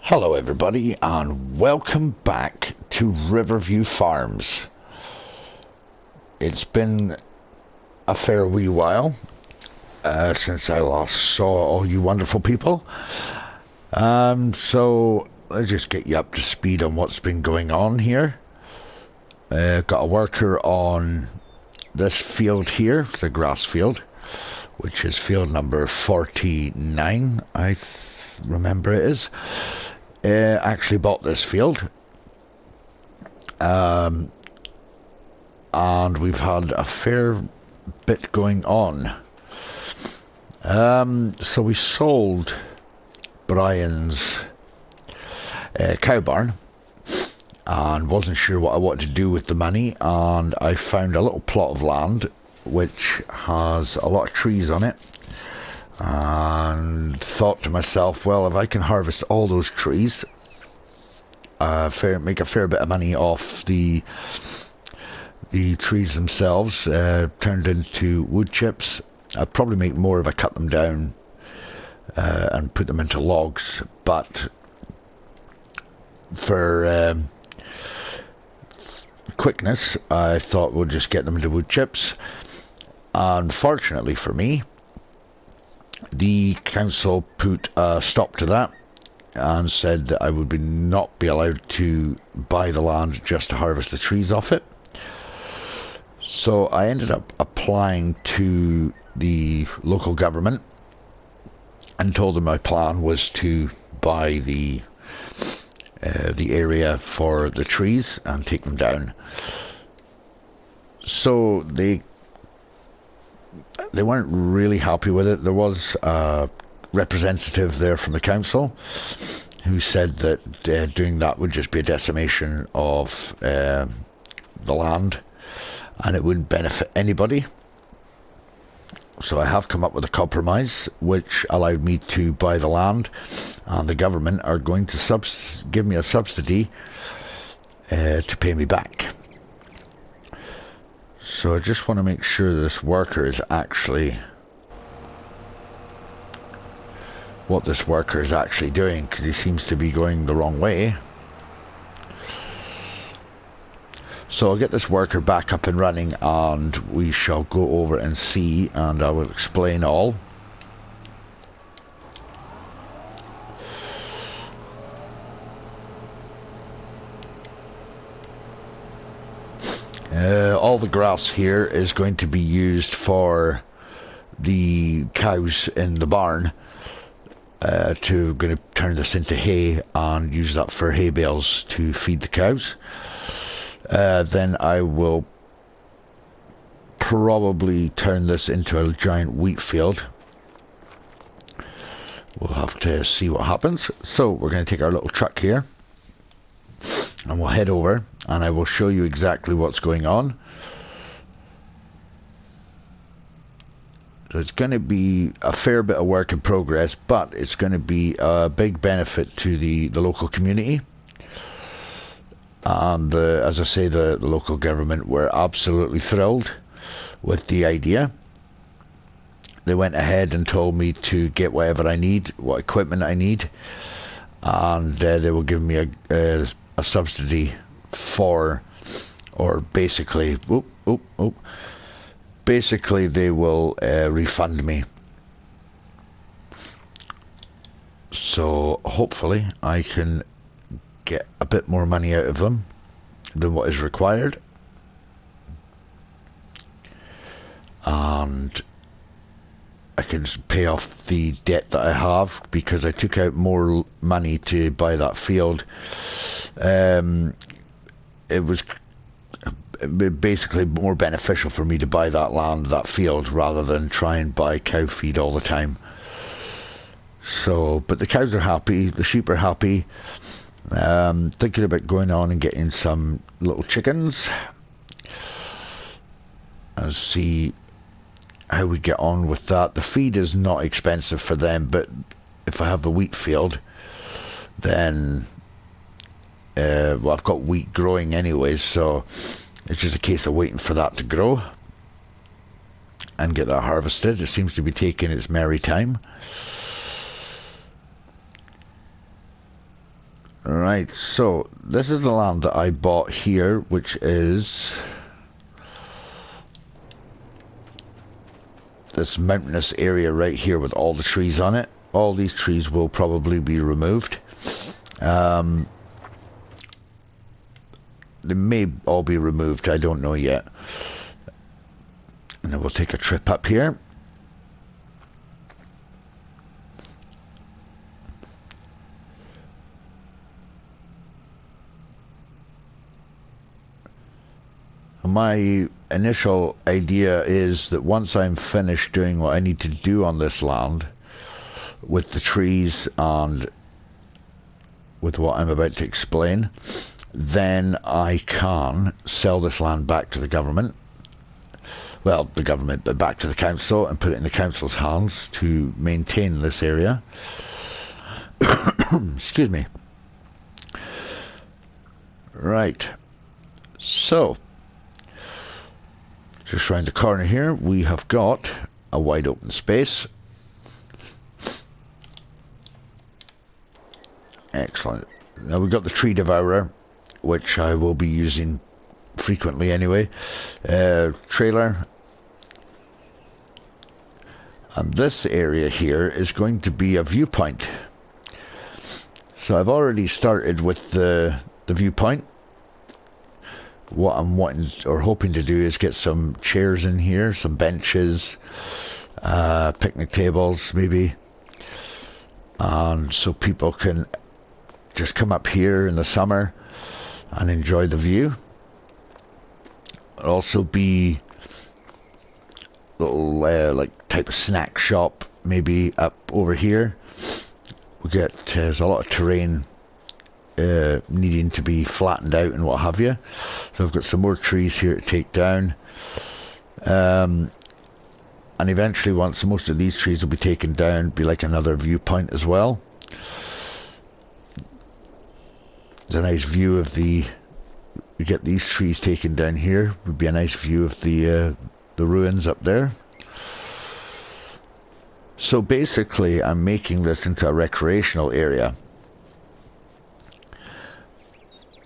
Hello everybody and welcome back to Riverview Farms. It's been a fair wee while since I last saw all you wonderful people. So let's just get you up to speed on what's been going on here. Got a worker on this field here, it's a grass field, which is field number 49, I remember it is. Actually bought this field, and we've had a fair bit going on. So we sold Brian's cow barn and wasn't sure what I wanted to do with the money, and I found a little plot of land which has a lot of trees on it, and thought to myself, well, if I can harvest all those trees, make a fair bit of money off the trees themselves, turned into wood chips, I'd probably make more if I cut them down and put them into logs, but for quickness I thought we'll just get them into wood chips. Unfortunately for me, the council put a stop to that and said that I would not be allowed to buy the land just to harvest the trees off it. So I ended up applying to the local government and told them my plan was to buy the area for the trees and take them down. So they weren't really happy with it. There was a representative there from the council who said that doing that would just be a decimation of the land and it wouldn't benefit anybody. So I have come up with a compromise which allowed me to buy the land, and the government are going to give me a subsidy to pay me back. So I just want to make sure this worker is actually what this worker is actually doing, because he seems to be going the wrong way. So I'll get this worker back up and running and we shall go over and see, and I will explain all. All the grass here is going to be used for the cows in the barn. Going to turn this into hay and use that for hay bales to feed the cows. Then I will probably turn this into a giant wheat field. We'll have to see what happens. So we're going to take our little truck here and we'll head over and I will show you exactly what's going on. So it's going to be a fair bit of work in progress, but it's going to be a big benefit to the local community. And as I say, the local government were absolutely thrilled with the idea. They went ahead and told me to get whatever I need, what equipment I need, and they will give me a subsidy for, or basically, basically they will refund me. So hopefully I can get a bit more money out of them than what is required, and I can pay off the debt that I have, because I took out more money to buy that field. It was basically more beneficial for me to buy that land, that field, rather than try and buy cow feed all the time. So, but the cows are happy, the sheep are happy. Thinking about going on and getting some little chickens and see how we get on with that. The feed is not expensive for them, but if I have the wheat field, then well, I've got wheat growing anyways, so it's just a case of waiting for that to grow and get that harvested. It seems to be taking its merry time. Right, so this is the land that I bought here, which is this mountainous area right here with all the trees on it. All these trees will probably be removed. They may all be removed, I don't know yet. And then we'll take a trip up here. My initial idea is that once I'm finished doing what I need to do on this land, with the trees and with what I'm about to explain, then I can sell this land back to the government. Well, the government, but back to the council, and put it in the council's hands to maintain this area. Excuse me. Right. So, just round the corner here, we have got a wide open space. Excellent. Now we've got the tree devourer, which I will be using frequently anyway. Trailer. And this area here is going to be a viewpoint. So I've already started with the viewpoint. What I'm wanting or hoping to do is get some chairs in here, some benches, picnic tables maybe, and so people can just come up here in the summer and enjoy the view. It'll also be a little like type of snack shop maybe up over here. We get there's a lot of terrain needing to be flattened out and what have you. So I've got some more trees here to take down. And eventually, once most of these trees will be taken down, be like another viewpoint as well. There's a nice view of the... We get these trees taken down here. Would be a nice view of the ruins up there. So basically, I'm making this into a recreational area.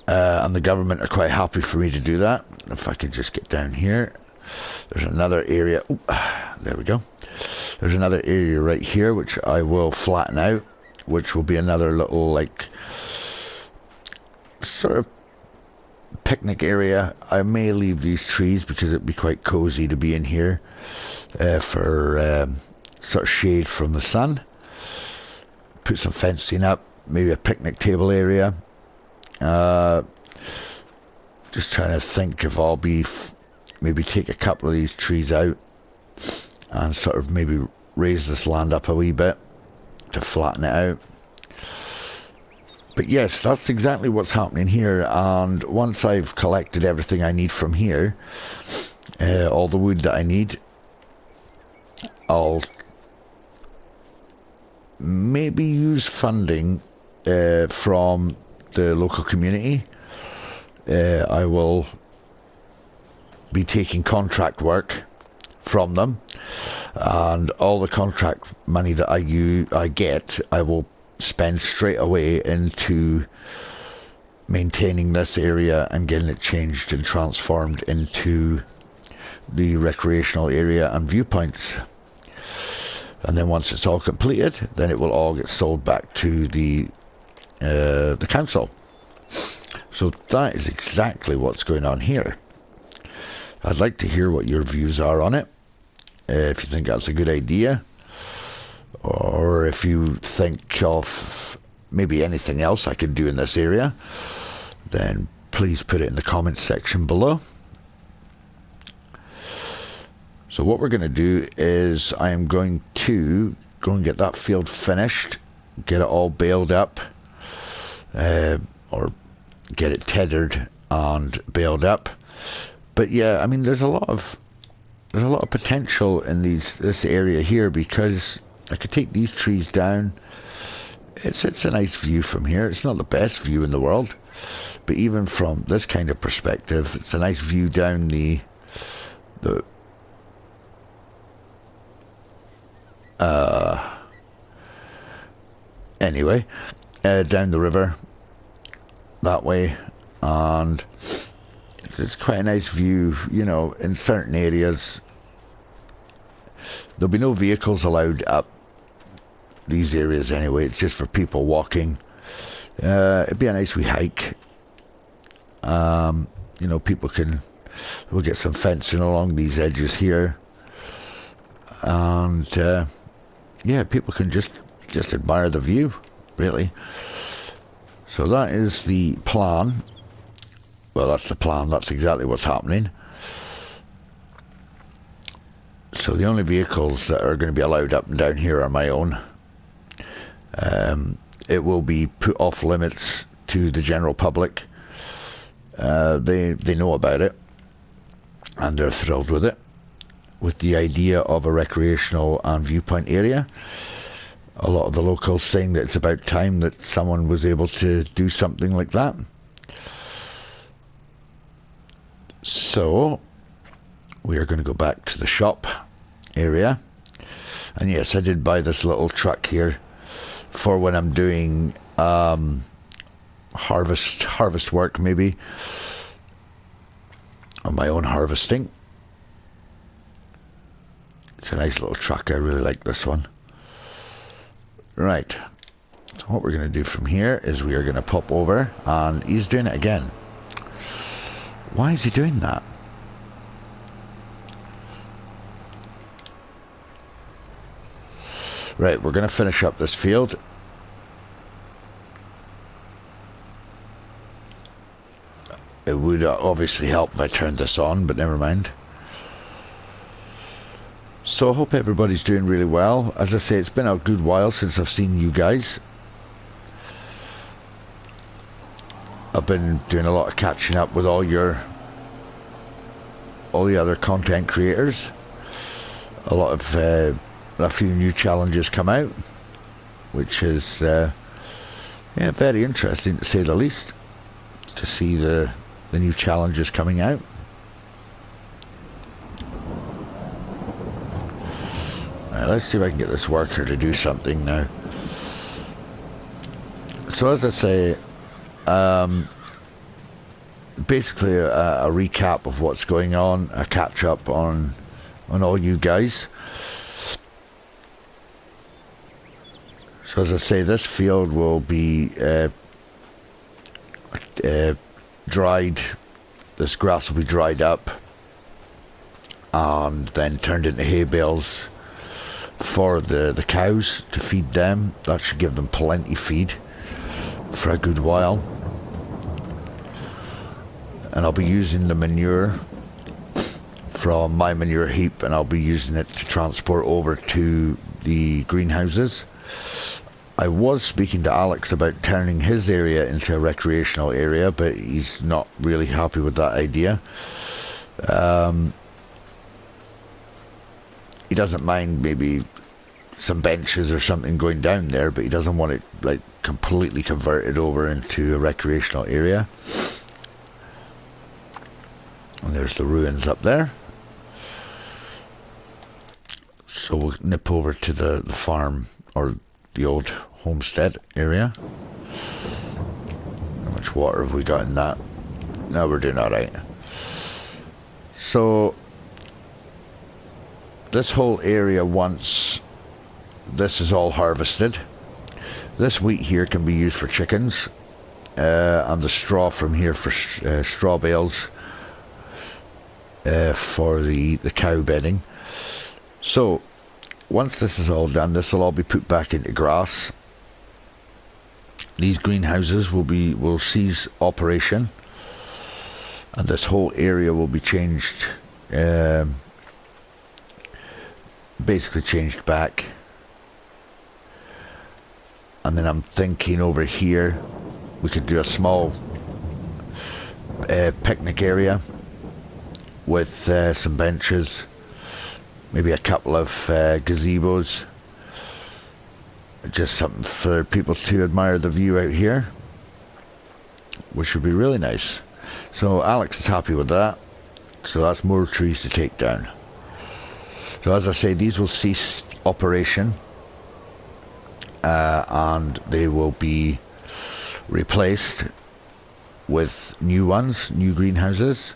And the government are quite happy for me to do that. If I could just get down here. There's another area. Ooh, there we go. There's another area right here, which I will flatten out, which will be another little, like, sort of picnic area. I may leave these trees because it'd be quite cozy to be in here for sort of shade from the sun. Put some fencing up, maybe a picnic table area. Just trying to think if I'll be maybe take a couple of these trees out and sort of maybe raise this land up a wee bit to flatten it out. But yes, that's exactly what's happening here. And once I've collected everything I need from here, all the wood that I need, I'll maybe use funding from the local community. I will be taking contract work from them, and all the contract money that I get, I will spend straight away into maintaining this area and getting it changed and transformed into the recreational area and viewpoints. And then once it's all completed, then it will all get sold back to the council. So that is exactly what's going on here. I'd like to hear what your views are on it. If you think that's a good idea, or if you think of maybe anything else I could do in this area, then please put it in the comments section below. So what we're going to do is I am going to go and get that field finished, get it all baled up, or get it tethered and baled up. But yeah, I mean, there's a lot of potential in this area here, because I could take these trees down. It's a nice view from here. It's not the best view in the world, but even from this kind of perspective, it's a nice view down the anyway, down the river. that way, and it's quite a nice view. You know, in certain areas there'll be no vehicles allowed up these areas anyway. It's just for people walking. It'd be a nice wee hike. You know, we'll get some fencing along these edges here, and yeah, people can just admire the view, really. So that is the plan. Well, that's the plan. That's exactly what's happening. So the only vehicles that are going to be allowed up and down here are my own. It will be put off limits to the general public. They know about it, and they're thrilled with it, with the idea of a recreational and viewpoint area. A lot of the locals saying that it's about time that someone was able to do something like that. So we are going to go back to the shop area, and yes, I did buy this little truck here for when I'm doing harvest work, maybe on my own harvesting. It's a nice little truck. I really like this one. Right, so what we're going to do from here is we are going to pop over, and he's doing it again. Why is he doing that? Right, we're going to finish up this field. It would obviously help if I turned this on, but never mind. So I hope everybody's doing really well. As I say, it's been a good while since I've seen you guys. I've been doing a lot of catching up with all the other content creators. A few new challenges come out, which is yeah, very interesting to say the least, to see the new challenges coming out. Right, let's see if I can get this worker to do something now. So as I say, basically a recap of what's going on, a catch up on all you guys. So as I say, this field will be dried. This grass will be dried up and then turned into hay bales for the cows to feed them. That should give them plenty feed for a good while. And I'll be using the manure from my manure heap, and I'll be using it to transport over to the greenhouses. I was speaking to Alex about turning his area into a recreational area, but he's not really happy with that idea. He doesn't mind maybe some benches or something going down there, but he doesn't want it like completely converted over into a recreational area. And there's the ruins up there. So we'll nip over to the farm, or the old homestead area. How much water have we got in that? No, we're doing alright. So this whole area, once this is all harvested, this wheat here can be used for chickens, and the straw from here for straw bales for the cow bedding. So once this is all done, this will all be put back into grass. These greenhouses will cease operation, and this whole area will be changed, basically changed back. And then I'm thinking over here we could do a small picnic area with some benches, maybe a couple of gazebos, just something for people to admire the view out here, which would be really nice. So Alex is happy with that, so that's more trees to take down. So as I say, these will cease operation, and they will be replaced with new ones, new greenhouses.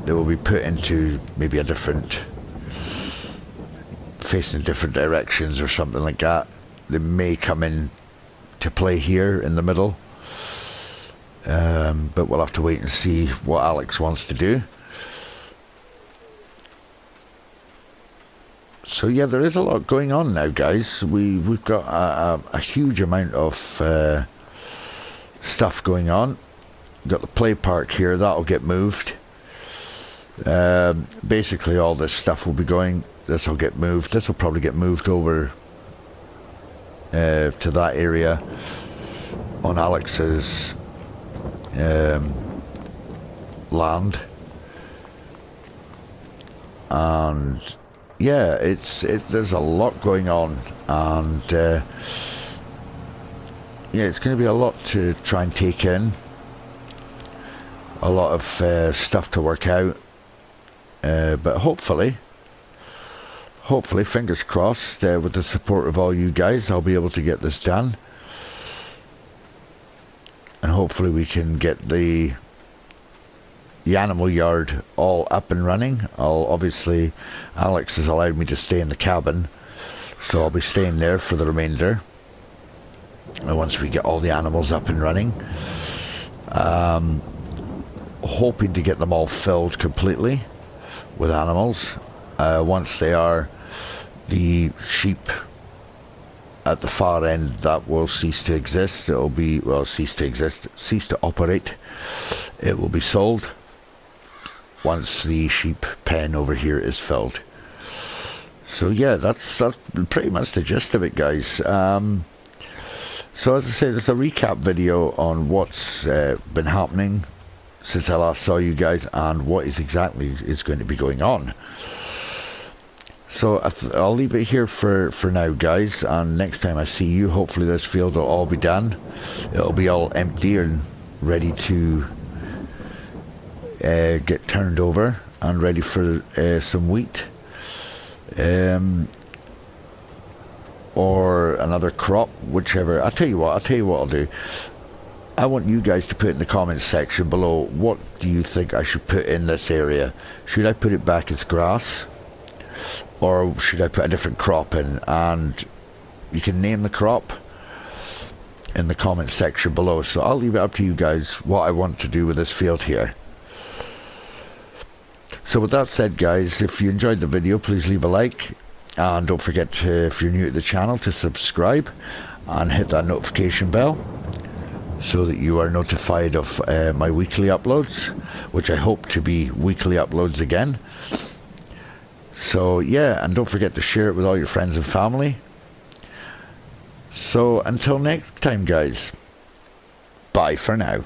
They will be put into maybe a different, facing different directions or something like that. They may come in to play here in the middle, but we'll have to wait and see what Alex wants to do. So yeah, there is a lot going on now, guys. We've got a huge amount of stuff going on. Got the play park here, that'll get moved. Basically all this stuff will be going, this will get moved. This will probably get moved over to that area on Alex's land. And yeah, there's a lot going on, and yeah, it's going to be a lot to try and take in. A lot of stuff to work out, but hopefully, fingers crossed, with the support of all you guys, I'll be able to get this done, and hopefully we can get the animal yard all up and running. Obviously, Alex has allowed me to stay in the cabin, so I'll be staying there for the remainder. And once we get all the animals up and running, hoping to get them all filled completely with animals. Once they are, the sheep at the far end, that will cease to exist. It will be, well, cease to operate. It will be sold once the sheep pen over here is filled. So yeah, that's pretty much the gist of it, guys. So as I say, there's a recap video on what's been happening since I last saw you guys, and what exactly is going to be going on. So I'll leave it here for now, guys, and next time I see you, hopefully this field will all be done. It'll be all empty and ready to get turned over and ready for some wheat, or another crop, whichever. I'll tell you what I'll do. I want you guys to put in the comments section below, what do you think I should put in this area? Should I put it back as grass, or should I put a different crop in? And you can name the crop in the comments section below. So I'll leave it up to you guys what I want to do with this field here. So with that said, guys, if you enjoyed the video, please leave a like, and don't forget to, if you're new to the channel, to subscribe and hit that notification bell, so that you are notified of my weekly uploads, which I hope to be weekly uploads again. So yeah, and don't forget to share it with all your friends and family. So until next time, guys, bye for now.